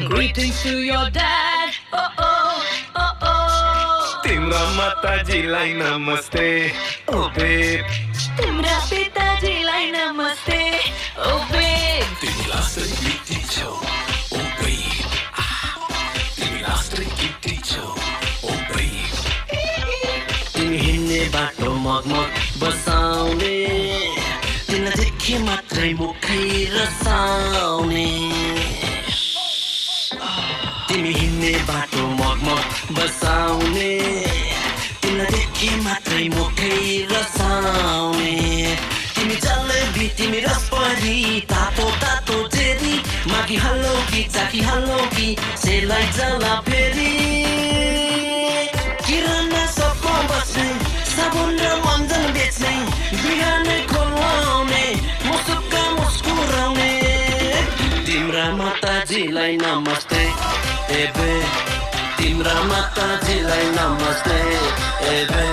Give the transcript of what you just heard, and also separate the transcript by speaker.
Speaker 1: sending greetings to your dad. Oh oh, oh oh.
Speaker 2: Timra matajiलाई namaste, oh babe.
Speaker 1: Timra pitajiलाई namaste, oh babe.
Speaker 2: Timi last gifty chau, oh babe. Timi last gifty chau, oh babe. Timi hinne bato magmag basaउने, तिमीलाई देखे मात्रै मुखै रसाउने. तिमी हिँड्ने बाटो मगमग बसाउने, तिमीलाई देखे मात्रै मुखै रसाउने. तिमी जलेबी तिमी रसपरी तातो तातो चेरी, मागी हल्लो कि चाकी हल्लो कि सेलाई जला फेरि. किराना सबमा बस्ने साबुन र मन्जन बेच्ने, बिहानै खोलाउने मुसुक्का मुस्कुराउने. तिम्रा माताजीलाई नमस्ते एबे, तिम्रा माताजीलाई नमस्ते एबे.